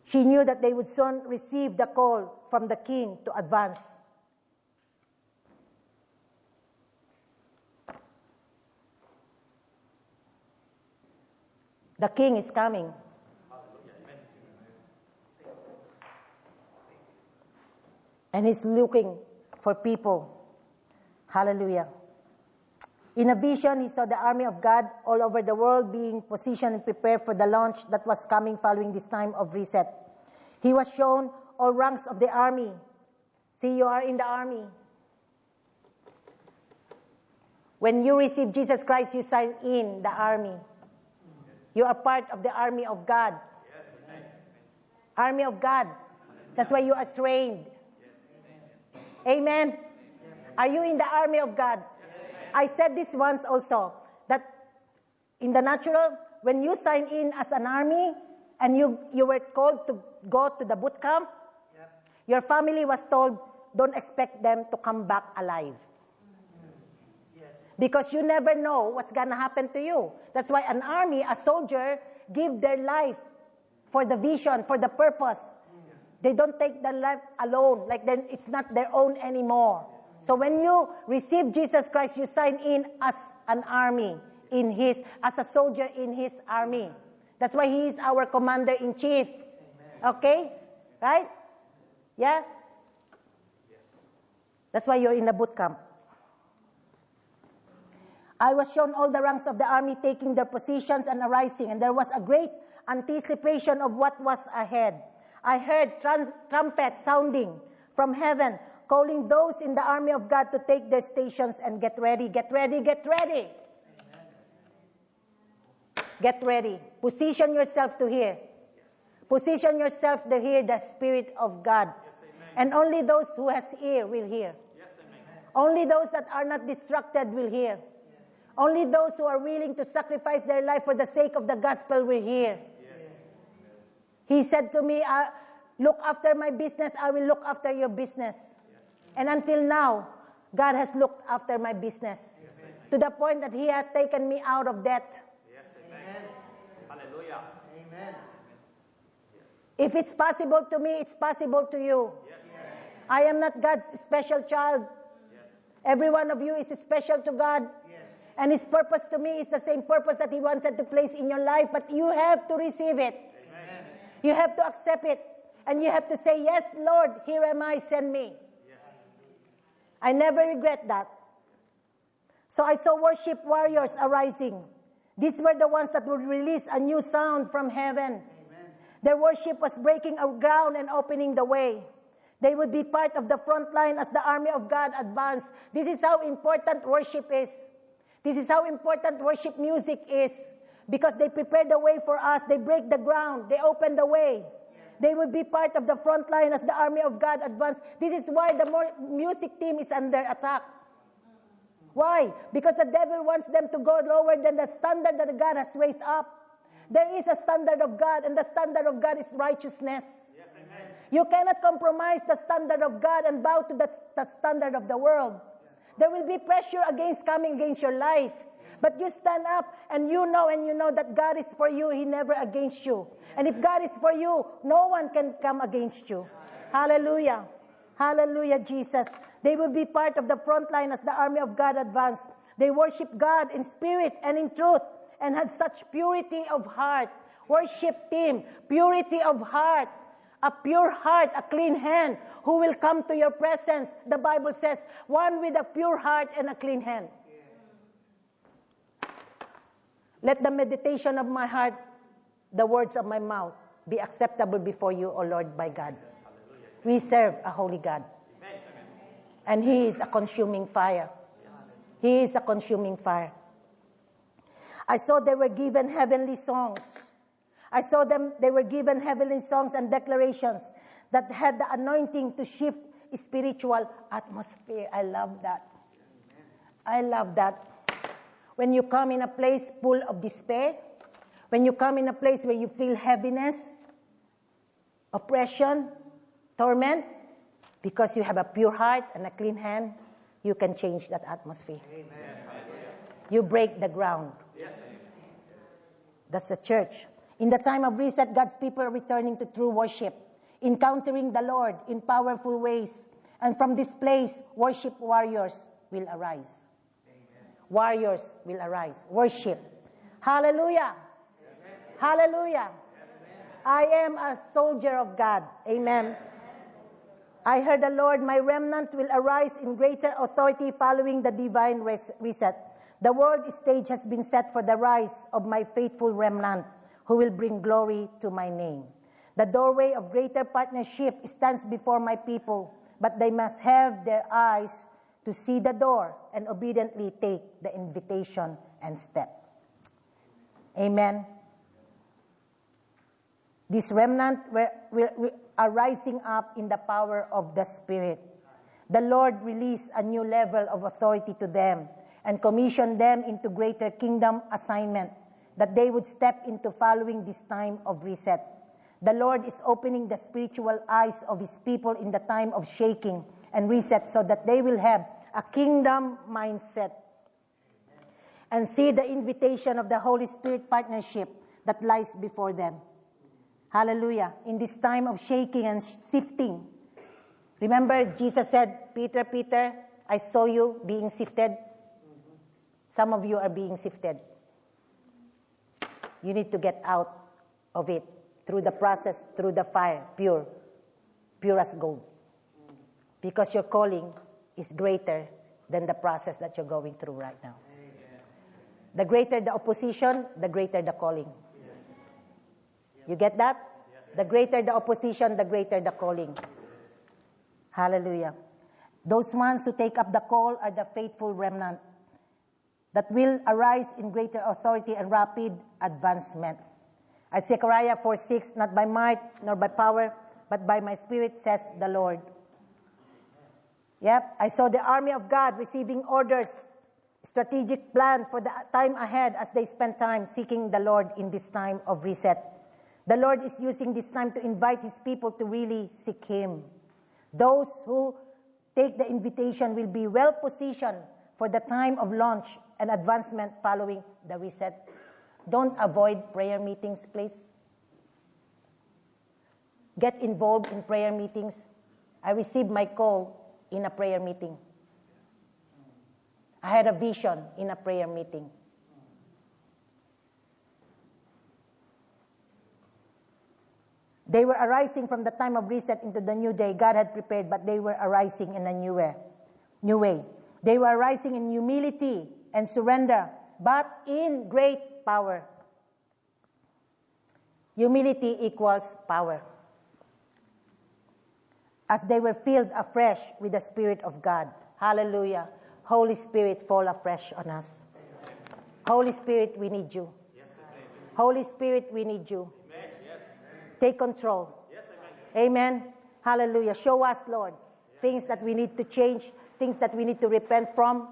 She knew that they would soon receive the call from the king to advance. The king is coming. And he's looking for people. Hallelujah. In a vision, he saw the army of God all over the world being positioned and prepared for the launch that was coming following this time of reset. He was shown all ranks of the army. See, you are in the army. When you receive Jesus Christ, you sign in the army. You are part of the army of God. Army of God. That's why you are trained. Amen. Are you in the army of God? I said this once also, that in the natural, when you sign in as an army and you were called to go to the boot camp, your family was told, don't expect them to come back alive. Because you never know what's going to happen to you. That's why an army, a soldier, give their life for the vision, for the purpose. They don't take their life alone, like then it's not their own anymore. So when you receive Jesus Christ, you sign in as an army as a soldier in His army. That's why He is our commander-in-chief. Okay? Right? Yeah? That's why you're in the boot camp. I was shown all the ranks of the army taking their positions and arising, and there was a great anticipation of what was ahead. I heard trumpets sounding from heaven, calling those in the army of God to take their stations and get ready, get ready, get ready. Get ready. Position yourself to hear. Position yourself to hear the Spirit of God. And only those who has ear will hear. Only those that are not distracted will hear. Only those who are willing to sacrifice their life for the sake of the gospel will hear. He said to me, look after my business, I will look after your business. And until now, God has looked after my business. to the point that He has taken me out of debt. Yes, amen. Hallelujah. Amen. If it's possible to me, it's possible to you. Yes. I am not God's special child. Yes. Every one of you is special to God. Yes. And His purpose to me is the same purpose that He wanted to place in your life, but you have to receive it. Amen. You have to accept it. And you have to say, yes, Lord, here am I, send me. Yes. I never regret that. So I saw worship warriors arising. These were the ones that would release a new sound from heaven. Amen. Their worship was breaking our ground and opening the way. They would be part of the front line as the army of God advanced. This is how important worship is. This is how important worship music is. Because they prepare the way for us. They break the ground. They open the way. They will be part of the front line as the army of God advance. This is why the music team is under attack. Why? Because the devil wants them to go lower than the standard that God has raised up. There is a standard of God, and the standard of God is righteousness. Yes, amen. You cannot compromise the standard of God and bow to the standard of the world. There will be pressure coming against your life. But you stand up and you know that God is for you. He never against you. And if God is for you, no one can come against you. Hallelujah. Hallelujah, Jesus. They will be part of the front line as the army of God advanced. They worship God in spirit and in truth and had such purity of heart. Worship team, purity of heart. A pure heart, a clean hand, who will come to your presence. The Bible says, one with a pure heart and a clean hand. Let the meditation of my heart, the words of my mouth, be acceptable before you, O Lord, by God. We serve a holy God. And He is a consuming fire. He is a consuming fire. I saw they were given heavenly songs. I saw they were given heavenly songs and declarations that had the anointing to shift spiritual atmosphere. I love that. I love that. When you come in a place full of despair, when you come in a place where you feel heaviness, oppression, torment, because you have a pure heart and a clean hand, you can change that atmosphere. Amen. You break the ground. Yes. That's the church. In the time of reset, God's people are returning to true worship, encountering the Lord in powerful ways. And from this place, worship warriors will arise. Warriors will arise. Worship. Hallelujah. Hallelujah. I am a soldier of God. Amen. I heard the Lord, my remnant will arise in greater authority following the divine reset. The world stage has been set for the rise of my faithful remnant who will bring glory to my name. The doorway of greater partnership stands before my people, but they must have their eyes to see the door and obediently take the invitation and step. Amen. This remnant are rising up in the power of the Spirit. The Lord released a new level of authority to them and commissioned them into greater kingdom assignment that they would step into following this time of reset. The Lord is opening the spiritual eyes of His people in the time of shaking and reset so that they will have a kingdom mindset and see the invitation of the Holy Spirit partnership that lies before them. Hallelujah. In this time of shaking and sifting. Remember, Jesus said, Peter, Peter, I saw you being sifted. Some of you are being sifted. You need to get out of it through the process, through the fire, pure as gold. Because your calling is greater than the process that you're going through right now. The greater the opposition, the greater the calling. You get that? The greater the opposition, the greater the calling. Hallelujah. Those ones who take up the call are the faithful remnant that will arise in greater authority and rapid advancement. As Zechariah 4:6, not by might nor by power, but by my Spirit, says the Lord. Yep, I saw the army of God receiving orders, strategic plan for the time ahead as they spend time seeking the Lord in this time of reset. The Lord is using this time to invite His people to really seek Him. Those who take the invitation will be well positioned for the time of launch and advancement following the reset. Don't avoid prayer meetings, please. Get involved in prayer meetings. I received my call in a prayer meeting. I had a vision in a prayer meeting. They were arising from the time of reset into the new day God had prepared, but they were arising in a new way. They were arising in humility and surrender, but in great power. Humility equals power. As they were filled afresh with the Spirit of God. Hallelujah. Holy Spirit, fall afresh on us. Holy Spirit, we need you. Holy Spirit, we need you. Take control. Amen. Hallelujah. Show us, Lord, things that we need to change, things that we need to repent from.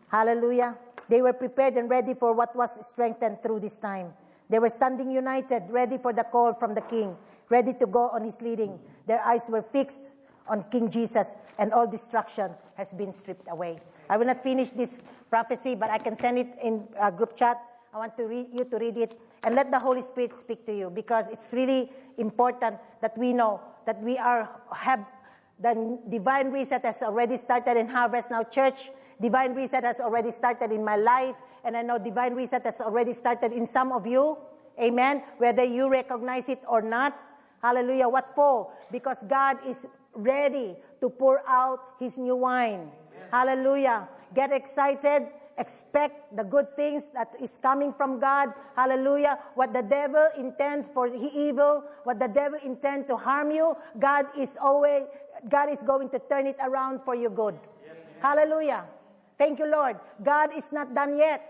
Hallelujah. They were prepared and ready for what was strengthened through this time. They were standing united, ready for the call from the King, ready to go on his leading. Their eyes were fixed on King Jesus, and all distraction has been stripped away. I will not finish this prophecy, but I can send it in a group chat. I want you to read it, and let the Holy Spirit speak to you, because it's really important that we know that we have the divine reset has already started in Harvest Now Church. Divine reset has already started in my life, and I know divine reset has already started in some of you. Amen. Whether you recognize it or not. Hallelujah. What for? Because God is ready to pour out his new wine. Hallelujah. Get excited. Expect the good things that is coming from God. Hallelujah. What the devil intends for evil, what the devil intends to harm you, God is going to turn it around for your good. Hallelujah. Thank you, Lord. God is not done yet.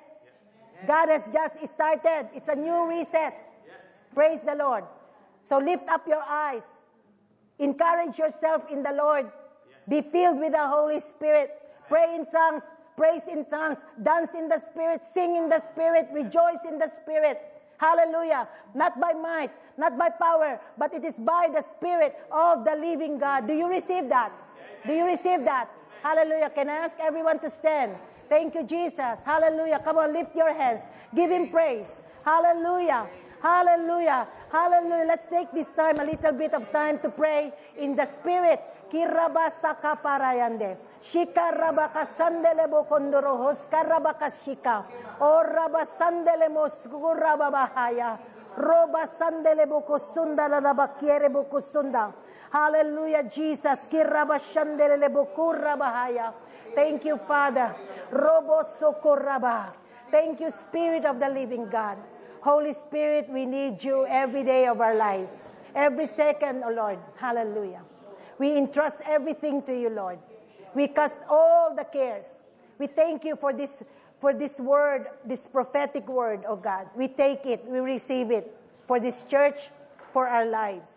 God has just started. It's a new reset. Praise the Lord. So lift up your eyes. Encourage yourself in the Lord. Be filled with the Holy Spirit. Pray in tongues. Praise in tongues. Dance in the Spirit. Sing in the Spirit. Rejoice in the Spirit. Hallelujah. Not by might, not by power, but it is by the Spirit of the living God. Do you receive that? Do you receive that? Hallelujah. Can I ask everyone to stand? Thank you, Jesus. Hallelujah. Come on, lift your hands. Give him praise. Hallelujah. Hallelujah. Hallelujah. Let's take this time, a little bit of time to pray in the Spirit. Kirabasaka parayande. Shika rabaka sandele bokondoro hoska rabaka shika. O rabasandele moskura babahaya. Roba sandele bokosunda la rabakiere bokosunda. Hallelujah, Jesus. Kirabashandele bokura bahaya. Thank you, Father. Robo sokoraba. Thank you, Spirit of the living God. Holy Spirit, we need you every day of our lives. Every second, oh Lord. Hallelujah. We entrust everything to you, Lord. We cast all the cares. We thank you for this word, this prophetic word, oh God. We take it, we receive it for this church, for our lives.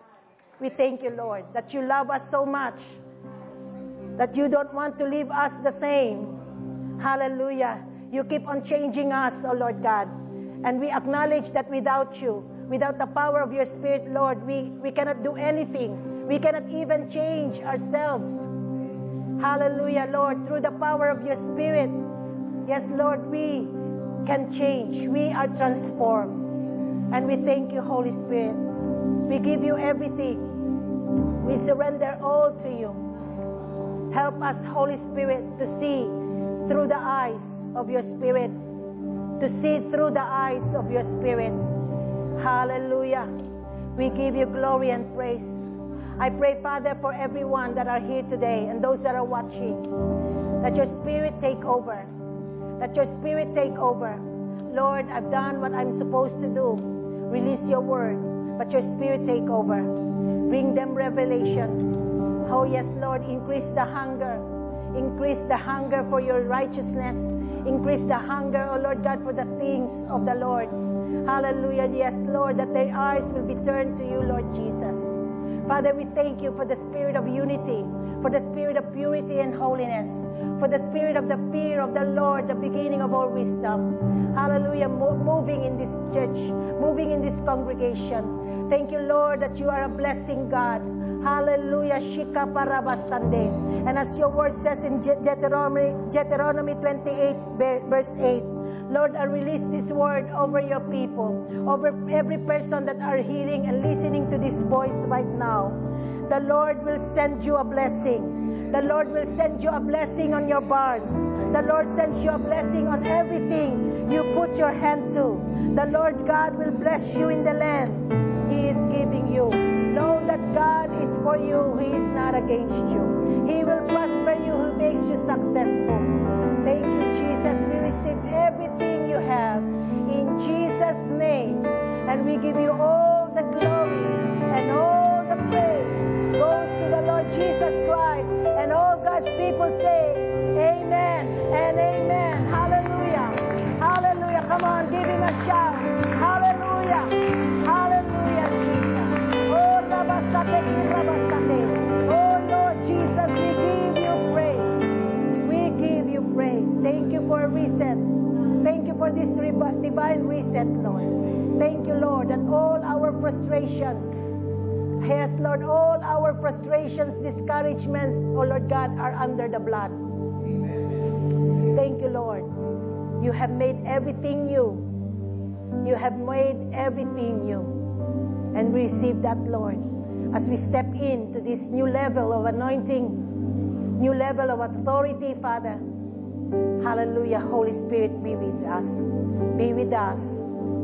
We thank you, Lord, that you love us so much, that you don't want to leave us the same. Hallelujah. You keep on changing us, oh Lord God. And we acknowledge that without you, without the power of your Spirit, Lord, we cannot do anything. We cannot even change ourselves. Hallelujah, Lord. Through the power of your Spirit, yes, Lord, we can change. We are transformed. And we thank you, Holy Spirit. We give you everything. We surrender all to you. Help us, Holy Spirit, to see through the eyes of your Spirit. To see through the eyes of your Spirit. Hallelujah. We give you glory and praise. I pray, Father, for everyone that are here today and those that are watching, that your Spirit take over. That your Spirit take over. Lord, I've done what I'm supposed to do. Release your word, but your Spirit take over. Bring them revelation. Oh, yes, Lord, increase the hunger. Increase the hunger for your righteousness. Increase the hunger, oh Lord God, for the things of the Lord. Hallelujah. Yes, Lord, that their eyes will be turned to you, Lord Jesus. Father, we thank you for the spirit of unity, for the spirit of purity and holiness, for the spirit of the fear of the Lord, the beginning of all wisdom. Hallelujah. Moving in this church, moving in this congregation. Thank you, Lord, that you are a blessing God. Hallelujah. Shika parabasande. And as your word says in Deuteronomy 28, verse 8, Lord, I release this word over your people, over every person that are hearing and listening to this voice right now. The Lord will send you a blessing. The Lord will send you a blessing on your barns. The Lord sends you a blessing on everything you put your hand to. The Lord God will bless you in the land He is giving you. Know that God is for you. He is not against you. He will prosper you. He makes you successful. Thank you, Jesus. We receive everything you have in Jesus' name. And we give you all the glory and all the praise goes to the Lord Jesus Christ. And all God's people say, amen and amen. Hallelujah. Hallelujah. Come on, give him a shout. Hallelujah. Hallelujah, Jesus. Oh, Rabasate, Rabasate. Oh, Lord Jesus, we give you praise. We give you praise. Thank you for a reset. Thank you for this divine reset, Lord. Thank you, Lord, that all our frustrations, yes, Lord, all our frustrations, discouragements, oh Lord God, are under the blood. Thank you, Lord. You have made everything new. You have made everything new. And we receive that, Lord, as we step into this new level of anointing, new level of authority, Father. Hallelujah. Holy Spirit, be with us. Be with us.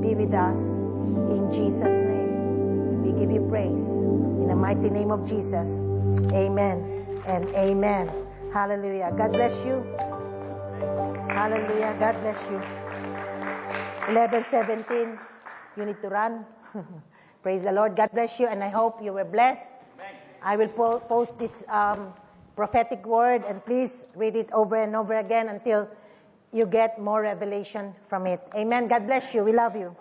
Be with us. In Jesus' name, we give you praise. In the mighty name of Jesus. Amen and amen. Hallelujah. God bless you. Hallelujah. God bless you. 11:17. You need to run. Praise the Lord. God bless you, and I hope you were blessed. I will post this prophetic word, and please read it over and over again until you get more revelation from it. Amen. God bless you. We love you.